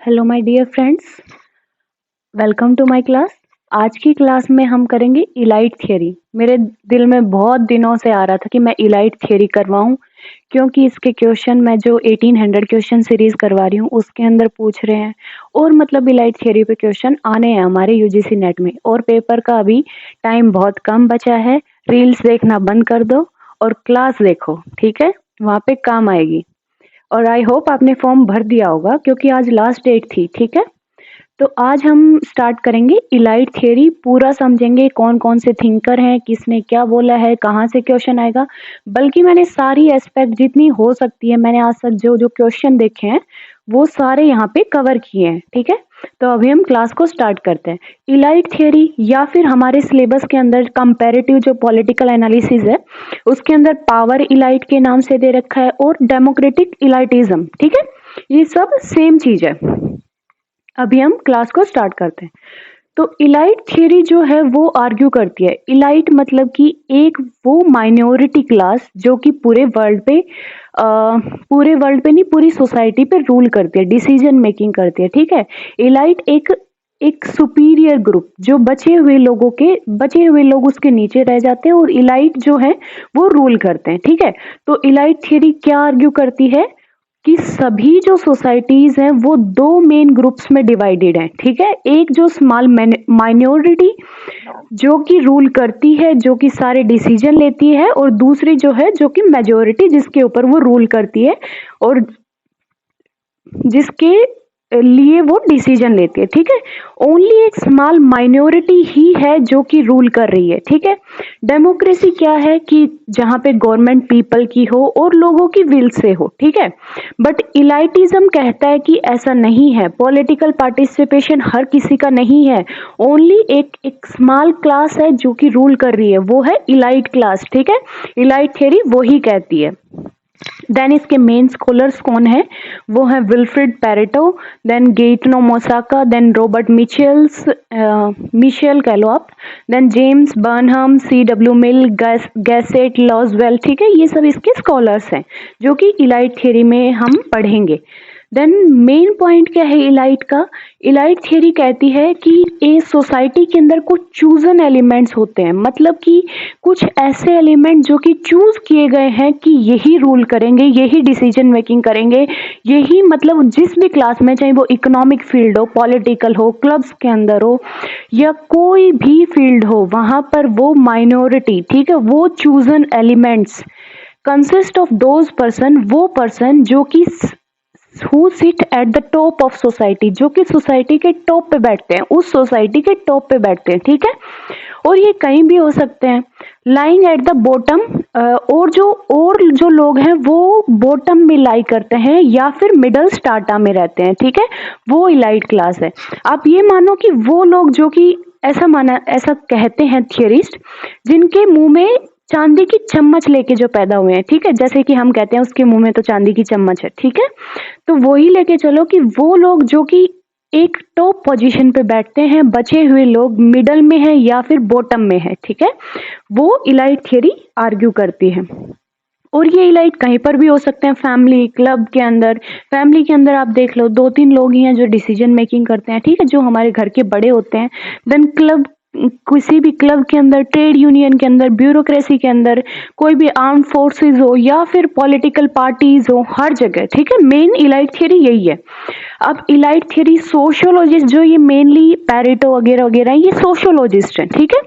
Hello my dear friends, welcome to my class. आज की class में हम करेंगे इलाइट थियरी। मेरे दिल में बहुत दिनों से आ रहा था कि मैं इलाइट थियरी करवाऊं, क्योंकि इसके क्वेश्चन मैं जो 1800 क्वेश्चन सीरीज करवा रही हूँ उसके अंदर पूछ रहे हैं। और मतलब इलाइट थियरी पे क्वेश्चन आने हैं हमारे यूजीसी नेट में, और पेपर का अभी टाइम बहुत कम बचा है। रील्स देखना बंद कर दो और क्लास देखो, ठीक है? वहाँ पे काम आएगी। और आई होप आपने फॉर्म भर दिया होगा, क्योंकि आज लास्ट डेट थी, ठीक है? तो आज हम स्टार्ट करेंगे इलाइट थियरी, पूरा समझेंगे कौन कौन से थिंकर हैं, किसने क्या बोला है, कहाँ से क्वेश्चन आएगा। बल्कि मैंने सारी एस्पेक्ट जितनी हो सकती है, मैंने आज तक जो जो क्वेश्चन देखे हैं वो सारे यहाँ पे कवर किए हैं, ठीक है? तो अभी हम क्लास को स्टार्ट करते हैं। इलाइट थियरी, या फिर हमारे सिलेबस के अंदर कंपैरेटिव जो पॉलिटिकल एनालिसिस है उसके अंदर पावर इलाइट के नाम से दे रखा है, और डेमोक्रेटिक इलाइटिज्म, ठीक है? ये सब सेम चीज है। अभी हम क्लास को स्टार्ट करते हैं। तो इलाइट थियरी जो है वो आर्ग्यू करती है, इलाइट मतलब कि एक वो माइनॉरिटी क्लास जो कि पूरे वर्ल्ड पे नहीं, पूरी सोसाइटी पे रूल करती है, डिसीजन मेकिंग करती है, ठीक है? इलाइट एक एक सुपीरियर ग्रुप, जो बचे हुए लोग उसके नीचे रह जाते हैं, और इलाइट जो है वो रूल करते हैं, ठीक है? तो इलाइट थियरी क्या आर्ग्यू करती है कि सभी जो सोसाइटीज हैं वो दो मेन ग्रुप्स में डिवाइडेड हैं, ठीक है? एक जो स्मॉल माइनॉरिटी जो कि रूल करती है, जो कि सारे डिसीजन लेती है, और दूसरी जो है जो कि मेजोरिटी जिसके ऊपर वो रूल करती है और जिसके लिए वो डिसीजन लेती है, ठीक है? ओनली एक स्मॉल माइनॉरिटी ही है जो कि रूल कर रही है, ठीक है? डेमोक्रेसी क्या है कि जहां पे गवर्नमेंट पीपल की हो और लोगों की विल से हो, ठीक है? बट इलाइटिज्म कहता है कि ऐसा नहीं है, पॉलिटिकल पार्टिसिपेशन हर किसी का नहीं है, ओनली एक स्मॉल क्लास है जो कि रूल कर रही है, वो है इलाइट क्लास, ठीक है? इलाइट थियरी वो ही कहती है। देन इसके मेन स्कॉलर्स कौन है? वो है Wilfred Pareto, then Gaetano Mosca, then Robert Michels कह लो आप, then James Burnham, C.W. Mill, Gasset Lasswell, ठीक है? ये सब इसके स्कॉलर्स हैं जो कि इलाइट थियरी में हम पढ़ेंगे। देन मेन पॉइंट क्या है इलाइट का? इलाइट थियरी कहती है कि एक सोसाइटी के अंदर कुछ चूजन एलिमेंट्स होते हैं, मतलब कि कुछ ऐसे एलिमेंट जो कि चूज किए गए हैं कि यही रूल करेंगे, यही डिसीजन मेकिंग करेंगे, यही मतलब जिस भी क्लास में, चाहे वो इकोनॉमिक फील्ड हो, पॉलिटिकल हो, क्लब्स के अंदर हो, या कोई भी फील्ड हो, वहां पर वो माइनॉरिटी, ठीक है, वो chosen elements consist of those person, वो पर्सन जो कि who sit at the top of society, जो कि सोसाइटी के टॉप पे बैठते हैं, उस सोसाइटी के टॉप पे बैठते हैं, ठीक है? और ये कहीं भी हो सकते हैं। लाइंग एट द बॉटम, और जो लोग हैं वो बॉटम में लाई करते हैं या फिर मिडल स्टार्टा में रहते हैं, ठीक है? वो इलाइट क्लास है। आप ये मानो कि वो लोग जो कि ऐसा कहते हैं थियरिस्ट, जिनके मुंह में चांदी की चम्मच लेके जो पैदा हुए हैं, ठीक है? जैसे कि हम कहते हैं उसके मुंह में तो चांदी की चम्मच है, ठीक है? तो वही लेके चलो कि वो लोग जो कि एक टॉप पोजीशन पे बैठते हैं, बचे हुए लोग मिडल में है या फिर बॉटम में है, ठीक है? वो इलाइट थियरी आर्ग्यू करती है। और ये इलाइट कहीं पर भी हो सकते हैं, फैमिली, क्लब के अंदर। फैमिली के अंदर आप देख लो, 2-3 लोग ही हैं जो डिसीजन मेकिंग करते हैं, ठीक है, जो हमारे घर के बड़े होते हैं। देन क्लब, किसी भी क्लब के अंदर, ट्रेड यूनियन के अंदर, ब्यूरोक्रेसी के अंदर, कोई भी आर्म फोर्सेस हो या फिर पॉलिटिकल पार्टीज हो, हर जगह, ठीक है? मेन इलाइट थियरी यही है। अब इलाइट थियरी सोशियोलॉजिस्ट जो ये मेनली पैरेटो वगैरह वगैरह ये सोशियोलॉजिस्ट हैं, ठीक है?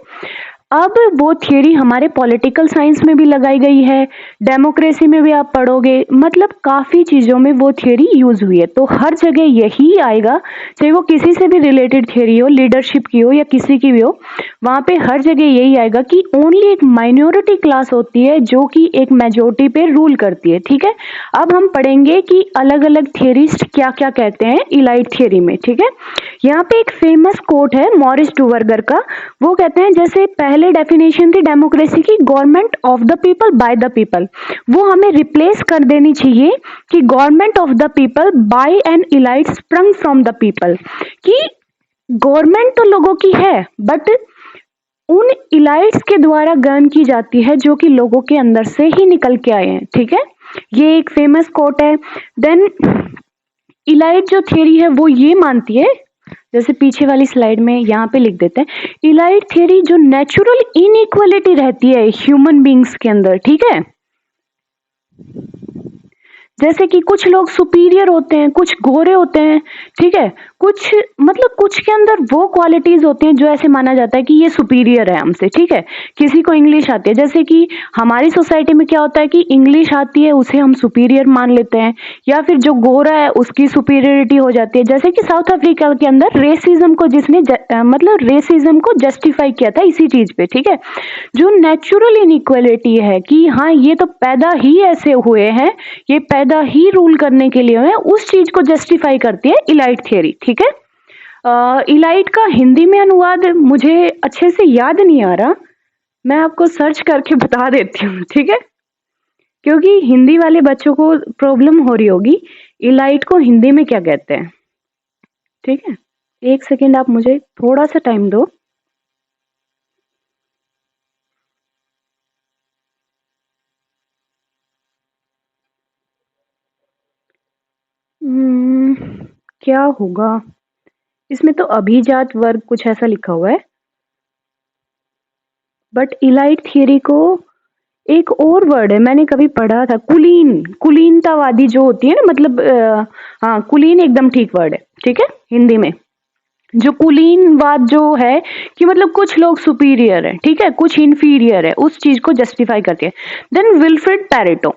अब वो थियरी हमारे पॉलिटिकल साइंस में भी लगाई गई है, डेमोक्रेसी में भी आप पढ़ोगे, मतलब काफी चीजों में वो थियरी यूज हुई है। तो हर जगह यही आएगा, चाहे वो किसी से भी रिलेटेड थियरी हो, लीडरशिप की हो या किसी की भी हो, वहां पे हर जगह यही आएगा कि ओनली एक माइनॉरिटी क्लास होती है जो कि एक मेजोरिटी पे रूल करती है, ठीक है? अब हम पढ़ेंगे कि अलग अलग थियरिस्ट क्या क्या कहते हैं इलाइट थियरी में, ठीक है? यहाँ पे एक फेमस कोट है मॉरिस डुवर्गर का। वो कहते हैं, जैसे पहले डेफिनेशन थी डेमोक्रेसी की, government of the people by the people, वो हमें रिप्लेस कर देनी चाहिए कि government of the people by an elite sprung from the people, कि गवर्नमेंट तो लोगों की है बट उन इलाइट्स के द्वारा गवर्न की जाती है जो कि लोगों के अंदर से ही निकल के आए हैं, ठीक है? ये एक फेमस कोट है। देन इलाइट जो थियरी है वो ये मानती है, जैसे पीछे वाली स्लाइड में यहाँ पे लिख देते हैं, इलाइट थियरी जो नेचुरल इनइक्वालिटी रहती है ह्यूमन बींग्स के अंदर, ठीक है, जैसे कि कुछ लोग सुपीरियर होते हैं, कुछ गोरे होते हैं, ठीक है, कुछ मतलब कुछ के अंदर वो क्वालिटीज होती हैं जो ऐसे माना जाता है कि ये सुपीरियर है हमसे, ठीक है। किसी को इंग्लिश आती है, जैसे कि हमारी सोसाइटी में क्या होता है कि इंग्लिश आती है उसे हम सुपीरियर मान लेते हैं, या फिर जो गोरा है उसकी सुपीरियरिटी हो जाती है। जैसे कि साउथ अफ्रीका के अंदर रेसिज्म को जिसने मतलब रेसिज्म को जस्टिफाई किया था इसी चीज पे, ठीक है। जो नेचुरल इनइक्वालिटी है कि हाँ ये तो पैदा ही ऐसे हुए हैं, ये पैदा ही रूल करने के लिए है, उस चीज को जस्टिफाई करती है इलाइट थियरी, ठीक है। इलाइट का हिंदी में अनुवाद मुझे अच्छे से याद नहीं आ रहा, मैं आपको सर्च करके बता देती हूँ, ठीक है, क्योंकि हिंदी वाले बच्चों को प्रॉब्लम हो रही होगी इलाइट को हिंदी में क्या कहते हैं, ठीक है। एक सेकेंड आप मुझे थोड़ा सा टाइम दो। क्या होगा इसमें, तो अभिजात वर्ग कुछ ऐसा लिखा हुआ है, बट इलाइट थियरी को एक और वर्ड है, मैंने कभी पढ़ा था, कुलीनतावादी जो होती है ना, मतलब हाँ कुलीन एकदम ठीक वर्ड है, ठीक है, हिंदी में जो कुलीनवाद जो है कि मतलब कुछ लोग सुपीरियर है, ठीक है, कुछ इंफीरियर है, उस चीज को जस्टिफाई करती है। देन विल्फ्रेड पैरेटो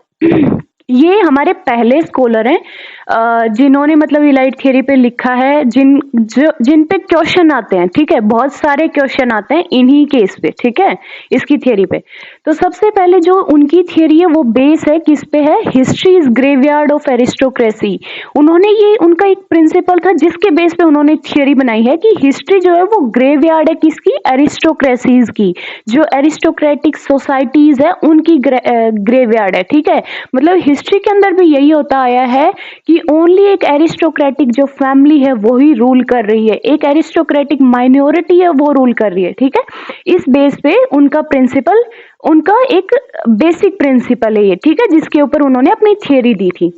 ये हमारे पहले स्कॉलर हैं जिन्होंने मतलब इलाइट थियरी पे लिखा है, जिन पे क्वेश्चन आते हैं, ठीक है, बहुत सारे क्वेश्चन आते हैं इन्हीं केस पे, ठीक है, इसकी थियरी पे। तो सबसे पहले जो उनकी थियरी है वो बेस है किस पे है, history is graveyard of aristocracy. उन्होंने ये उनका एक प्रिंसिपल था जिसके बेस पे उन्होंने थियरी बनाई है कि हिस्ट्री जो है वो ग्रेवयार्ड है किसकी, एरिस्टोक्रेसीज की, जो एरिस्टोक्रेटिक सोसाइटीज है उनकी ग्रेवयार्ड है, ठीक है। मतलब हिस्ट्री के अंदर भी यही होता आया है कि ओनली एक एरिस्टोक्रेटिक जो फैमिली है वो ही रूल कर रही है, एक एरिस्टोक्रेटिक माइनॉरिटी है वो रूल कर रही है, ठीक है। इस बेस पे उनका प्रिंसिपल, उनका एक बेसिक प्रिंसिपल है ये, ठीक है, जिसके ऊपर उन्होंने अपनी थियरी दी थी।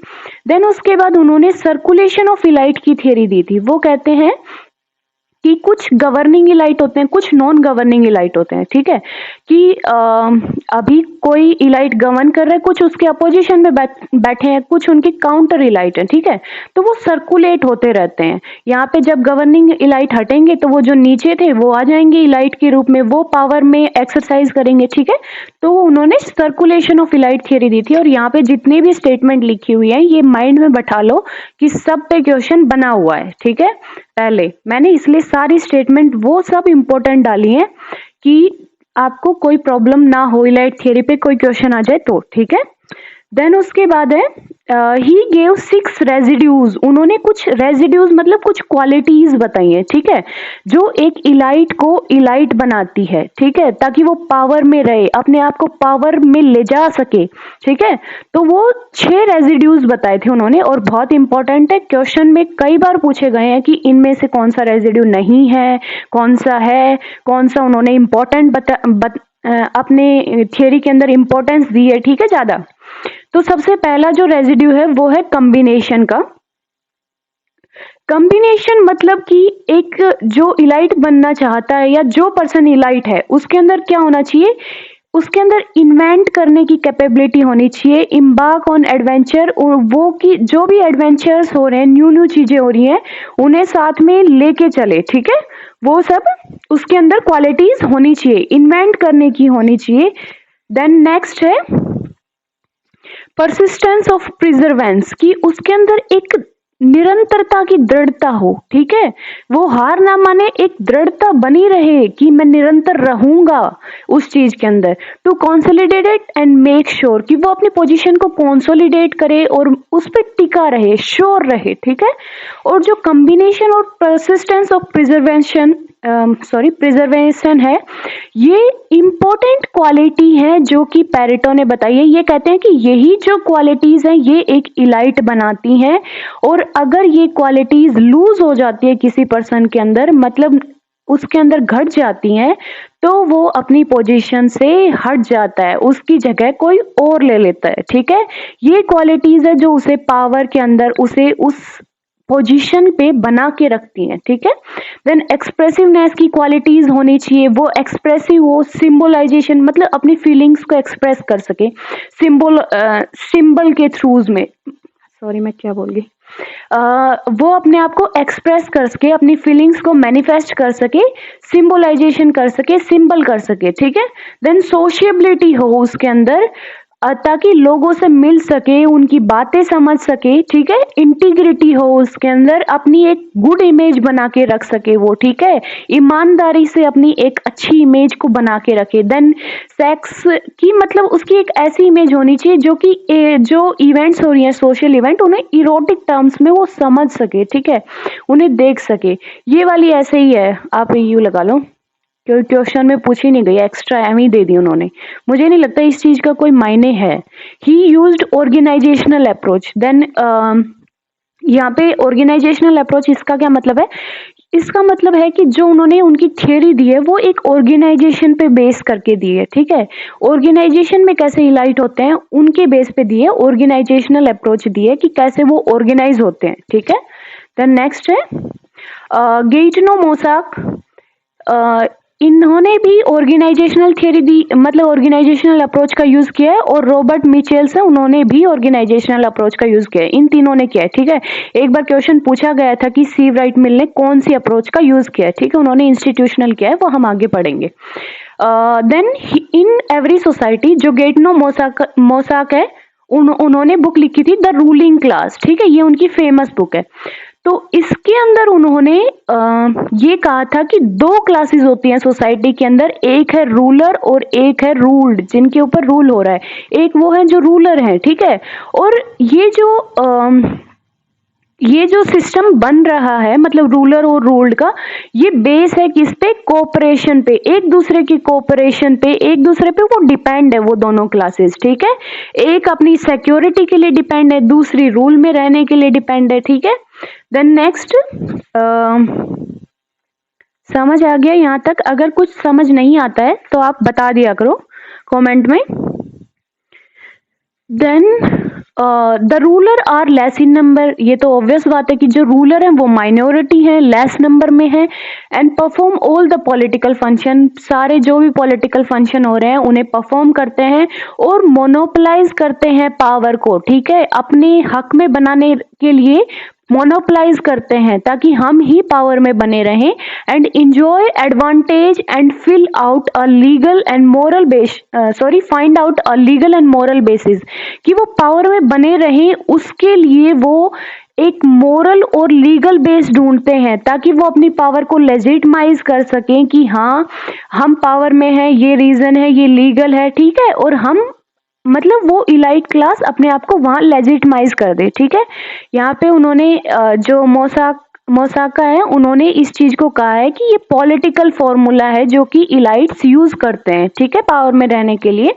देन उसके बाद उन्होंने सर्कुलेशन ऑफ इलाइट की थियरी दी थी। वो कहते हैं कि कुछ गवर्निंग इलाइट होते हैं, कुछ नॉन गवर्निंग इलाइट होते हैं, ठीक है, कि अभी कोई इलाइट गवर्न कर रहा है, कुछ उसके अपोजिशन में बैठे हैं, कुछ उनके काउंटर इलाइट हैं, ठीक है, तो वो सर्कुलेट होते रहते हैं। यहाँ पे जब गवर्निंग इलाइट हटेंगे तो वो जो नीचे थे वो आ जाएंगे इलाइट के रूप में, वो पावर में एक्सरसाइज करेंगे, ठीक है। तो उन्होंने सर्कुलेशन ऑफ इलाइट थियरी दी थी, और यहाँ पे जितने भी स्टेटमेंट लिखी हुई है ये माइंड में बैठा लो कि सब पे क्वेश्चन बना हुआ है, ठीक है। पहले मैंने इसलिए सारी स्टेटमेंट वो सब इंपॉर्टेंट डाली हैं कि आपको कोई प्रॉब्लम ना हो, इलाइट थियरी पे कोई क्वेश्चन आ जाए तो, ठीक है। देन उसके बाद है ही गेव 6 रेजिड्यूज। उन्होंने कुछ रेजिड्यूज मतलब कुछ क्वालिटीज बताई है, ठीक है, जो एक इलाइट को इलाइट बनाती है, ठीक है, ताकि वो पावर में रहे, अपने आप को पावर में ले जा सके, ठीक है। तो वो 6 रेजिड्यूज बताए थे उन्होंने, और बहुत इंपॉर्टेंट है, क्वेश्चन में कई बार पूछे गए हैं कि इनमें से कौन सा रेजिड्यू नहीं है, कौन सा है, कौन सा उन्होंने इंपॉर्टेंट अपने थियरी के अंदर इंपॉर्टेंस दी है, ठीक है, ज्यादा। तो सबसे पहला जो रेजिड्यू है वो है कॉम्बिनेशन का। कॉम्बिनेशन मतलब कि एक जो इलाइट बनना चाहता है या जो पर्सन इलाइट है उसके अंदर क्या होना चाहिए, उसके अंदर इन्वेंट करने की कैपेबिलिटी होनी चाहिए, इम्बार्क ऑन एडवेंचर, और वो कि जो भी एडवेंचर्स हो रहे हैं, न्यू न्यू चीजें हो रही हैं, उन्हें साथ में लेके चले, ठीक है, वो सब उसके अंदर क्वालिटीज होनी चाहिए, इन्वेंट करने की होनी चाहिए। देन नेक्स्ट है परसिस्टेंस ऑफ प्रिजर्वेंस, की उसके अंदर एक निरंतरता की दृढ़ता हो, ठीक है, वो हार ना माने, एक दृढ़ता बनी रहे कि मैं निरंतर रहूंगा उस चीज के अंदर। To consolidate it and make sure, कि वो अपनी पोजीशन को कंसोलिडेट करे और उस पर टिका रहे, श्योर रहे, ठीक है। और जो कॉम्बिनेशन और परसिस्टेंस ऑफ प्रिजर्वेशन है, ये इंपॉर्टेंट क्वालिटी है जो कि पैरेटो ने बताई है। ये कहते हैं कि यही जो क्वालिटीज हैं ये एक इलाइट बनाती हैं, और अगर ये क्वालिटीज लूज हो जाती है किसी पर्सन के अंदर, मतलब उसके अंदर घट जाती हैं, तो वो अपनी पोजीशन से हट जाता है, उसकी जगह कोई और ले लेता है, ठीक है। ये क्वालिटीज है जो उसे पावर के अंदर, उसे उस पोजीशन पे बना के रखती हैं, ठीक है। देन एक्सप्रेसिवनेस की क्वालिटीज होनी चाहिए, वो एक्सप्रेसिव हो, सिंबलाइजेशन मतलब अपनी फीलिंग्स को एक्सप्रेस कर सके सिंबल के थ्रूज में, सॉरी मैं क्या बोल गई, वो अपने आप को एक्सप्रेस कर सके, अपनी फीलिंग्स को मैनिफेस्ट कर सके, सिंबलाइजेशन कर सके, सिंबल कर सके, ठीक है। देन सोशियबिलिटी हो उसके अंदर, ताकि लोगों से मिल सके, उनकी बातें समझ सके, ठीक है। इंटीग्रिटी हो उसके अंदर, अपनी एक गुड इमेज बना के रख सके वो, ठीक है। ईमानदारी से अपनी एक अच्छी इमेज को बना के रखे। देन सेक्स की मतलब उसकी एक ऐसी इमेज होनी चाहिए जो कि जो इवेंट्स हो रही हैं, सोशल इवेंट, उन्हें इरोटिक टर्म्स में वो समझ सके, ठीक है, उन्हें देख सके। ये वाली ऐसे ही है, आप यू लगा लो, क्योंकि क्वेश्चन में पूछ ही नहीं गई, एक्स्ट्रा एम ही दे दी उन्होंने, मुझे नहीं लगता इस चीज का कोई मायने है। He used organisational approach. Then यहाँ पे ऑर्गेनाइजेशनल अप्रोच, इसका क्या मतलब है? इसका मतलब है कि जो उन्होंने उनकी थ्योरी दी है वो एक ऑर्गेनाइजेशन पे बेस करके दी है, ठीक है। ऑर्गेनाइजेशन में कैसे इलाइट होते हैं उनके बेस पे दी है, ऑर्गेनाइजेशनल अप्रोच दी है कि कैसे वो ऑर्गेनाइज होते हैं, ठीक है। देन नेक्स्ट है गेइटनो मोसाक, इन्होंने भी ऑर्गेनाइजेशनल थ्योरी दी, मतलब ऑर्गेनाइजेशनल अप्रोच का यूज किया है, और रॉबर्ट मिचेल्स है, उन्होंने भी ऑर्गेनाइजेशनल अप्रोच का यूज किया है, इन तीनों ने किया है, ठीक है। एक बार क्वेश्चन पूछा गया था कि सी राइट मिल ने कौन सी अप्रोच का यूज किया है, ठीक है, उन्होंने इंस्टीट्यूशनल किया है, वो हम आगे पढ़ेंगे। देन इन एवरी सोसाइटी, जो गेटनो मोसाक है, उन्होंने बुक लिखी थी द रूलिंग क्लास, ठीक है, ये उनकी फेमस बुक है। तो इसके अंदर उन्होंने ये कहा था कि दो क्लासेस होती हैं सोसाइटी के अंदर, एक है रूलर और एक है रूल्ड, जिनके ऊपर रूल हो रहा है। एक वो है जो रूलर है, ठीक है, और ये जो सिस्टम बन रहा है, मतलब रूलर और रूल्ड का, ये बेस है किस पे? कोऑपरेशन पे, एक दूसरे की कोऑपरेशन पे, एक दूसरे पे वो डिपेंड है, वो दोनों क्लासेस, ठीक है। एक अपनी सिक्योरिटी के लिए डिपेंड है, दूसरी रूल में रहने के लिए डिपेंड है, ठीक है। देन नेक्स्ट, समझ आ गया यहाँ तक? अगर कुछ समझ नहीं आता है तो आप बता दिया करो कमेंट में। Then the ruler are less in number, ये तो ऑब्वियस बात है कि जो रूलर है वो माइनॉरिटी है, लेस नंबर में है। And perform all the political function, सारे जो भी पॉलिटिकल फंक्शन हो रहे हैं उन्हें परफॉर्म करते हैं, और मोनोपलाइज करते हैं पावर को, ठीक है, अपने हक में बनाने के लिए मोनोपलाइज करते हैं, ताकि हम ही पावर में बने रहें। And enjoy advantage and fill out a legal and moral find out a legal and moral basis, कि वो पावर में बने रहें, उसके लिए वो एक मोरल और लीगल बेस ढूंढते हैं, ताकि वो अपनी पावर को लेजिटिमाइज कर सकें कि हाँ हम पावर में हैं, ये रीजन है, ये लीगल है, ठीक है, और हम मतलब वो इलाइट क्लास अपने आप को वहां लेजिटिमाइज कर दे, ठीक है। यहाँ पे उन्होंने जो मोसाका है, उन्होंने इस चीज को कहा है कि ये पॉलिटिकल फॉर्मूला है जो कि इलाइट्स यूज करते हैं, ठीक है, पावर में रहने के लिए।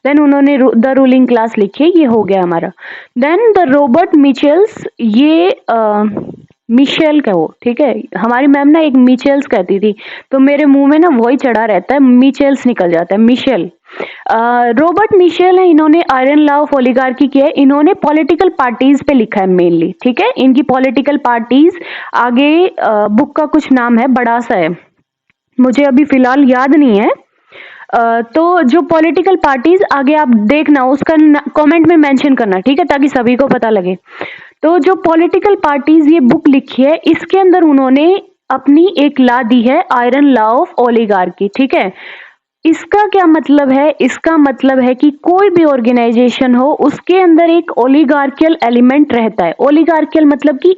देन उन्होंने द रूलिंग क्लास लिखी है, ये हो गया हमारा। देन द रॉबर्ट मिचेल्स, ये मिशेल का हो, ठीक है, हमारी मैम ना एक मिचेल्स कहती थी, तो मेरे मुंह में ना वही चढ़ा रहता है, मिचेल्स निकल जाता है, मिशेल। रॉबर्ट मिशेल है, इन्होंने आयरन लॉ ऑफ ओलिगार्की किया है, इन्होंने पॉलिटिकल पार्टीज पे लिखा है मेनली, ठीक है, इनकी पॉलिटिकल पार्टीज, आगे बुक का कुछ नाम है, बड़ा सा है, मुझे अभी फिलहाल याद नहीं है। तो जो पॉलिटिकल पार्टीज, आगे आप देखना, उसका कमेंट में मेंशन करना, ठीक है, ताकि सभी को पता लगे। तो जो पॉलिटिकल पार्टीज ये बुक लिखी है, इसके अंदर उन्होंने अपनी एक लॉ दी है, आयरन लॉ ऑफ ओलिगार्की, ठीक है। इसका क्या मतलब है? इसका मतलब है कि कोई भी ऑर्गेनाइजेशन हो, उसके अंदर एक ओलिगार्कियल एलिमेंट रहता है। ओलिगार्कियल मतलब कि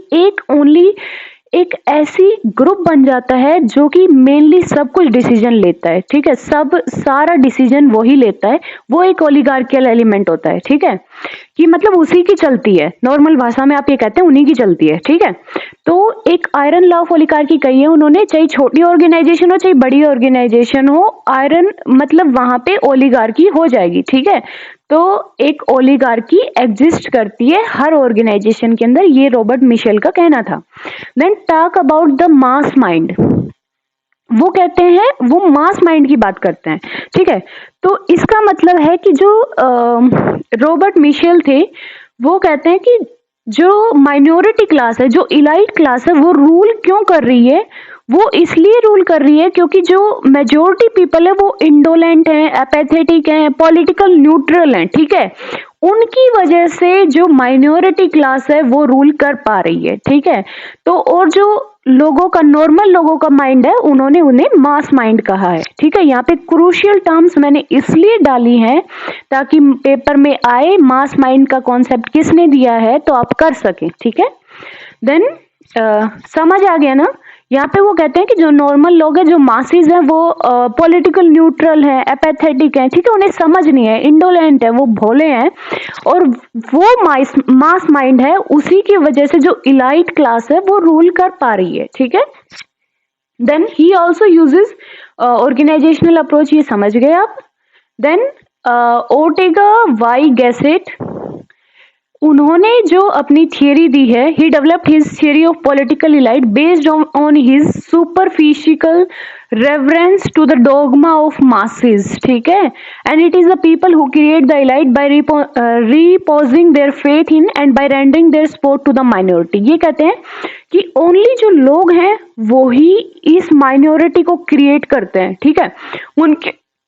एक ऐसी ग्रुप बन जाता है जो कि मेनली सब कुछ डिसीजन लेता है, ठीक है, सारा डिसीजन वही लेता है, वो एक ओलिगार्कियल एलिमेंट होता है, ठीक है, कि मतलब उसी की चलती है, नॉर्मल भाषा में आप ये कहते हैं उन्हीं की चलती है, ठीक है। तो एक आयरन लॉ ऑफ ओलिगार्की कही है उन्होंने, चाहे छोटी ऑर्गेनाइजेशन हो चाहे बड़ी ऑर्गेनाइजेशन हो, आयरन मतलब वहां पे ओलिगार्की हो जाएगी, ठीक है। तो एक ओलिगार्की एग्जिस्ट करती है हर ऑर्गेनाइजेशन के अंदर, ये रॉबर्ट मिशेल का कहना था। Then talk about the mass mind, वो कहते हैं, वो मास माइंड की बात करते हैं, ठीक है। तो इसका मतलब है कि जो रॉबर्ट मिशेल थे, वो कहते हैं कि जो माइनॉरिटी क्लास है, जो इलाइट क्लास है, वो रूल क्यों कर रही है? वो इसलिए रूल कर रही है क्योंकि जो मेजोरिटी पीपल है वो इंडोलेंट हैं, एपैथेटिक हैं, पॉलिटिकल न्यूट्रल हैं, ठीक है। उनकी वजह से जो माइनॉरिटी क्लास है वो रूल कर पा रही है, ठीक है। तो और जो लोगों का, नॉर्मल लोगों का माइंड है, उन्होंने उन्हें मास माइंड कहा है, ठीक है। यहाँ पे क्रूशियल टर्म्स मैंने इसलिए डाली हैं ताकि पेपर में आए मास माइंड का कॉन्सेप्ट किसने दिया है तो आप कर सकें, ठीक है। देन समझ आ गया ना। यहाँ पे वो कहते हैं कि जो नॉर्मल लोग हैं, जो मासेस हैं, वो पॉलिटिकल न्यूट्रल हैं, एपैथेटिक हैं, ठीक है, उन्हें समझ नहीं है, इंडोलेंट है, वो भोले हैं, और वो मास माइंड है, उसी की वजह से जो इलाइट क्लास है वो रूल कर पा रही है, ठीक है। Then he also uses organisational approach, ये समझ गए आप। देन ओर्टेगा वाई गैसेट, उन्होंने जो अपनी थियरी दी है, he developed his theory of political elite based on his superficial reference to the dogma of masses, ठीक है। And it is the people who create the elite by reposing their faith in and by rendering their support to the minority. ये कहते हैं कि only जो लोग हैं वो ही इस माइनॉरिटी को क्रिएट करते हैं, ठीक है,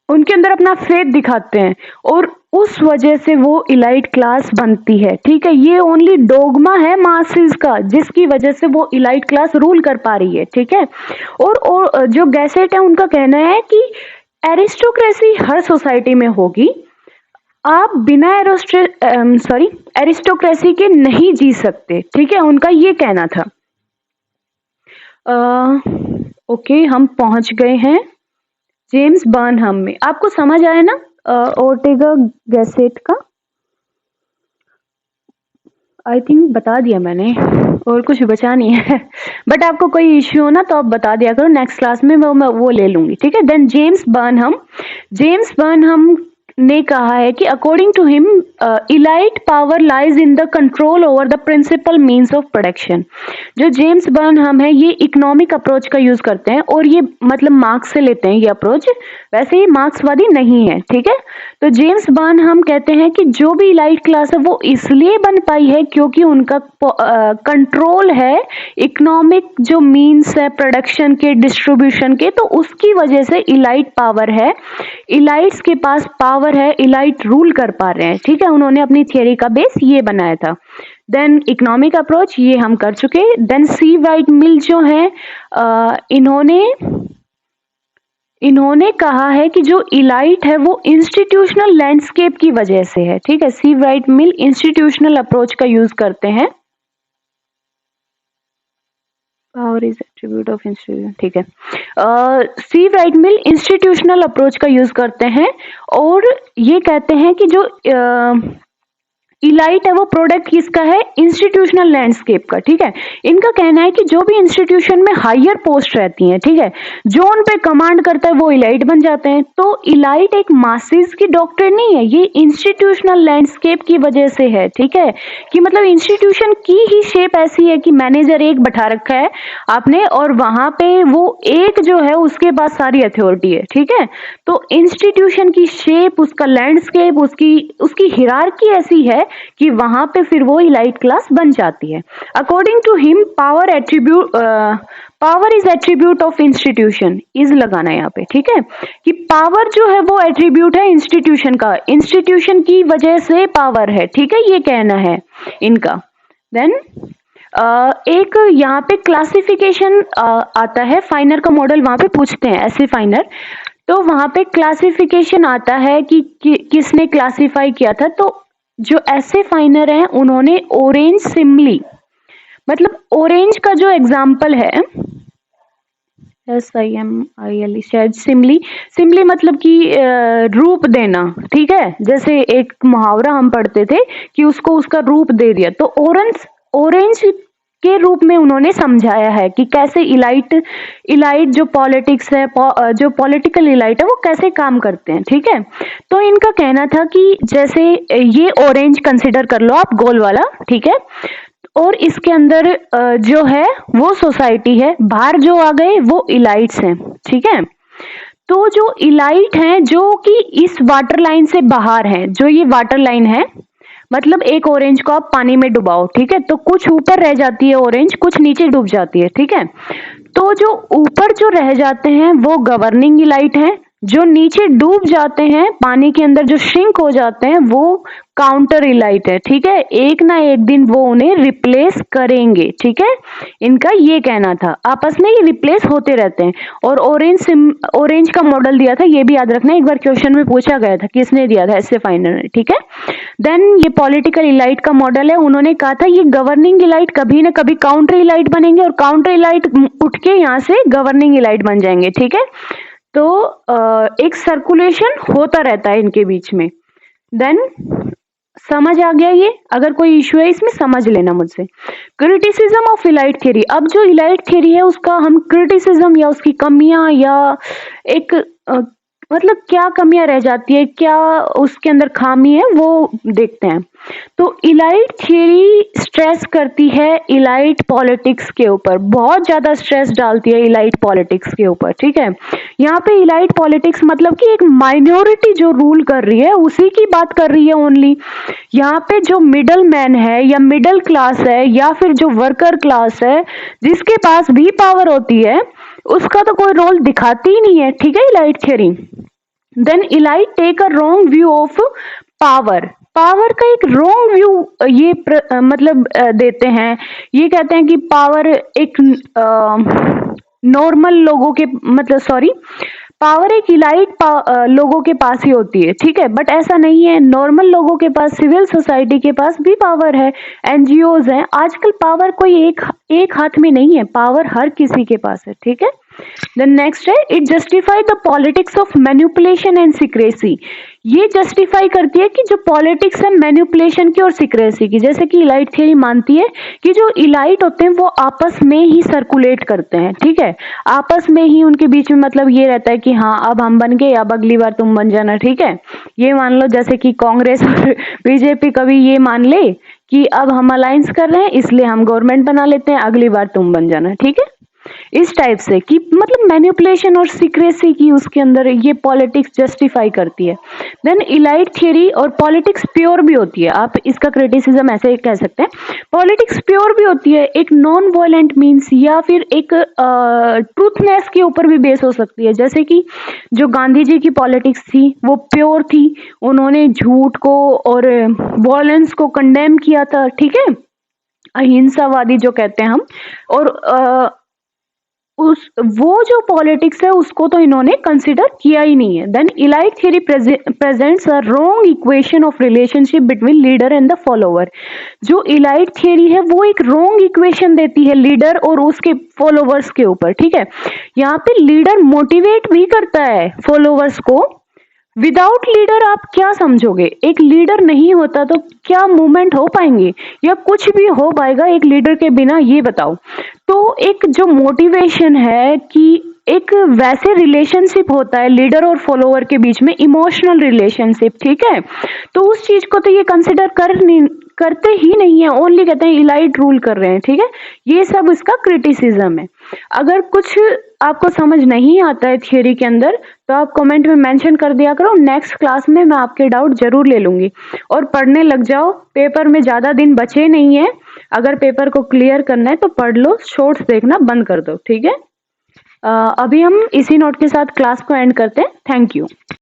उनके अंदर अपना फेथ दिखाते हैं और उस वजह से वो इलाइट क्लास बनती है, ठीक है। ये ओनली डोगमा है मासेस का जिसकी वजह से वो इलाइट क्लास रूल कर पा रही है, ठीक है। और जो गैसेट है उनका कहना है कि एरिस्टोक्रेसी हर सोसाइटी में होगी, आप बिना एरिस्टोक्रेसी के नहीं जी सकते, ठीक है, उनका ये कहना था। ओके, हम पहुंच गए हैं जेम्स बर्नहम में। आपको समझ आया ना ओर्टेगा गैसेट का? आई थिंक बता दिया मैंने, और कुछ बचा नहीं है। बट आपको कोई इश्यू हो ना तो आप बता दिया करो, नेक्स्ट क्लास में मैं वो ले लूंगी, ठीक है। देन जेम्स बर्नहम ने कहा है कि according to him elite power lies in the control over the principal means of production. जो जेम्स बर्नहम है ये इकोनॉमिक अप्रोच का यूज करते हैं, और ये मतलब मार्क्स से लेते हैं ये अप्रोच, वैसे ये मार्क्सवादी नहीं है, ठीक है। तो जेम्स बर्नहम कहते हैं कि जो भी इलाइट क्लास है वो इसलिए बन पाई है क्योंकि उनका कंट्रोल है इकोनॉमिक जो मीन्स है प्रोडक्शन के, डिस्ट्रीब्यूशन के, तो उसकी वजह से इलाइट पावर है, इलाइट्स के पास पावर है, इलाइट रूल कर पा रहे हैं, ठीक है। उन्होंने अपनी थियरी का बेस ये बनाया था। देन इकोनॉमिक अप्रोच ये हम कर चुके। देन सी राइट मिल जो है इन्होंने कहा है कि जो इलाइट है वो इंस्टीट्यूशनल लैंडस्केप की वजह से है, ठीक है। सी राइट मिल इंस्टीट्यूशनल अप्रोच का यूज करते हैं। Power is attribute of institution, ठीक है। सी राइट मिल इंस्टीट्यूशनल अप्रोच का यूज करते हैं और ये कहते हैं कि जो इलाइट है वो प्रोडक्ट किसका है? इंस्टीट्यूशनल लैंडस्केप का, ठीक है। इनका कहना है कि जो भी इंस्टीट्यूशन में हायर पोस्ट रहती है, ठीक है, जो उन पे कमांड करता है वो इलाइट बन जाते हैं। तो इलाइट एक मासेस की डॉक्ट्रिन नहीं है, ये इंस्टीट्यूशनल लैंडस्केप की वजह से है, ठीक है, कि मतलब इंस्टीट्यूशन की ही शेप ऐसी है कि मैनेजर एक बैठा रखा है आपने, और वहां पे वो एक जो है उसके पास सारी अथॉरिटी है, ठीक है। तो इंस्टीट्यूशन की शेप, उसका लैंडस्केप, उसकी हिरार्की ऐसी है कि वहां पे फिर वो इलाइट क्लास बन जाती है। According to him power is attribute of institution, is लगाना यहाँ पे, ठीक है, कि पावर जो है वो एट्रीब्यूट है इंस्टीट्यूशन का, इंस्टीट्यूशन की वजह से पावर है, ठीक है, ये कहना है इनका। देन एक यहाँ पे क्लासिफिकेशन आता है, फाइनर का मॉडल वहां पे पूछते हैं, ऐसे फाइनर, तो वहां पे क्लासिफिकेशन आता है कि किसने क्लासिफाई किया था। तो जो ऐसे फाइनर हैं उन्होंने ऑरेंज सिमली, मतलब ऑरेंज का जो एग्जाम्पल है, SIMILE शायद, सिमली मतलब कि रूप देना, ठीक है, जैसे एक मुहावरा हम पढ़ते थे कि उसको उसका रूप दे दिया, तो ऑरेंज के रूप में उन्होंने समझाया है कि कैसे इलाइट जो पॉलिटिक्स है, जो पॉलिटिकल इलाइट है वो कैसे काम करते हैं, ठीक है। तो इनका कहना था कि जैसे ये ऑरेंज कंसिडर कर लो आप, गोल वाला, ठीक है, और इसके अंदर जो है वो सोसाइटी है, बाहर जो आ गए वो इलाइट्स हैं, ठीक है। तो जो इलाइट हैं जो कि इस वाटर लाइन से बाहर हैं, जो ये वाटर लाइन है, मतलब एक ऑरेंज को आप पानी में डुबाओ, ठीक है, तो कुछ ऊपर रह जाती है ऑरेंज, कुछ नीचे डूब जाती है, ठीक है। तो जो ऊपर जो रह जाते हैं वो गवर्निंग इलाइट है, जो नीचे डूब जाते हैं पानी के अंदर, जो श्रिंक हो जाते हैं, वो काउंटर इलाइट है, ठीक है। एक ना एक दिन वो उन्हें रिप्लेस करेंगे, ठीक है। इनका ये कहना था, आपस में ये रिप्लेस होते रहते हैं। और ऑरेंज का मॉडल दिया था, ये भी याद रखना, एक बार क्वेश्चन में पूछा गया था, किसने दिया था, इससे फाइनल ने, ठीक है। देन ये पॉलिटिकल इलाइट का मॉडल है, उन्होंने कहा था ये गवर्निंग इलाइट कभी ना कभी काउंटर इलाइट बनेंगे, और काउंटर इलाइट उठ के यहाँ से गवर्निंग इलाइट बन जाएंगे, ठीक है। तो एक सर्कुलेशन होता रहता है इनके बीच में। देन समझ आ गया ये, अगर कोई इश्यू है इसमें समझ लेना मुझसे। क्रिटिसिज्म ऑफ इलाइट थ्योरी, अब जो इलाइट थ्योरी है उसका हम क्रिटिसिज्म या उसकी कमियां या एक मतलब क्या कमियां रह जाती है, क्या उसके अंदर खामी है, वो देखते हैं। तो इलाइट थ्योरी स्ट्रेस करती है इलाइट पॉलिटिक्स के ऊपर, बहुत ज्यादा स्ट्रेस डालती है इलाइट पॉलिटिक्स के ऊपर, ठीक है। यहाँ पे इलाइट पॉलिटिक्स मतलब कि एक माइनॉरिटी जो रूल कर रही है उसी की बात कर रही है ओनली। यहाँ पे जो मिडल मैन है या मिडिल क्लास है या फिर जो वर्कर क्लास है जिसके पास भी पावर होती है, उसका तो कोई रोल दिखाती ही नहीं है, ठीक है, elite theory. Then elite take a wrong view of power, power का एक रॉन्ग व्यू ये मतलब देते हैं। ये कहते हैं कि पावर एक नॉर्मल लोगों के मतलब सॉरी पावर एक इलाइट लोगों के पास ही होती है, ठीक है, बट ऐसा नहीं है। नॉर्मल लोगों के पास, सिविल सोसाइटी के पास भी पावर है, एनजीओज हैं। आजकल पावर कोई एक हाथ में नहीं है, पावर हर किसी के पास है, ठीक है। देन नेक्स्ट है, it justify the politics of manipulation and secrecy. ये जस्टिफाई करती है कि जो पॉलिटिक्स है मैनिपुलेशन की और सीक्रेसी की, जैसे कि इलाइट थ्योरी मानती है कि जो इलाइट होते हैं वो आपस में ही सर्कुलेट करते हैं, ठीक है, आपस में ही उनके बीच में मतलब ये रहता है कि हाँ अब हम बन गए, अब अगली बार तुम बन जाना, ठीक है। ये मान लो जैसे कि कांग्रेस और बीजेपी कभी ये मान ले कि अब हम अलायंस कर रहे हैं इसलिए हम गवर्नमेंट बना लेते हैं, अगली बार तुम बन जाना, ठीक है। इस टाइप से कि मतलब मैनिपुलेशन और सीक्रेसी की उसके अंदर ये पॉलिटिक्स जस्टिफाई करती है। देन इलाइट थ्योरी और पॉलिटिक्स प्योर भी होती है, आप इसका क्रिटिसिज्म ऐसे कह सकते हैं, पॉलिटिक्स प्योर भी होती है, एक नॉन वायलेंट मीन्स या फिर एक ट्रूथनेस के ऊपर भी बेस हो सकती है। जैसे कि जो गांधी जी की पॉलिटिक्स थी वो प्योर थी, उन्होंने झूठ को और वॉयलेंस को कंडेम किया था, ठीक है, अहिंसावादी जो कहते हैं हम। और वो जो पॉलिटिक्स है उसको तो इन्होंने कंसिडर किया ही नहीं है। Then elite theory presents a wrong equation of relationship between leader and the follower. जो इलाइट थ्योरी है वो एक रॉन्ग इक्वेशन देती है लीडर और उसके फॉलोवर्स के ऊपर, ठीक है। यहाँ पे लीडर मोटिवेट भी करता है फॉलोवर्स को। विदाउट लीडर आप क्या समझोगे, एक लीडर नहीं होता तो क्या मूवमेंट हो पाएंगे या कुछ भी हो पाएगा एक लीडर के बिना, ये बताओ। तो एक जो मोटिवेशन है कि एक वैसे रिलेशनशिप होता है लीडर और फॉलोवर के बीच में, इमोशनल रिलेशनशिप, ठीक है, तो उस चीज को तो ये कंसिडर करते ही नहीं है, ओनली कहते हैं इलाइट रूल कर रहे हैं, ठीक है। ये सब इसका क्रिटिसिज्म है। अगर कुछ आपको समझ नहीं आता है थियोरी के अंदर तो आप कमेंट में मेंशन कर दिया करो, नेक्स्ट क्लास में मैं आपके डाउट जरूर ले लूंगी। और पढ़ने लग जाओ, पेपर में ज्यादा दिन बचे नहीं है, अगर पेपर को क्लियर करना है तो पढ़ लो, शॉर्ट्स देखना बंद कर दो, ठीक है। अभी हम इसी नोट के साथ क्लास को एंड करते हैं। Thank you.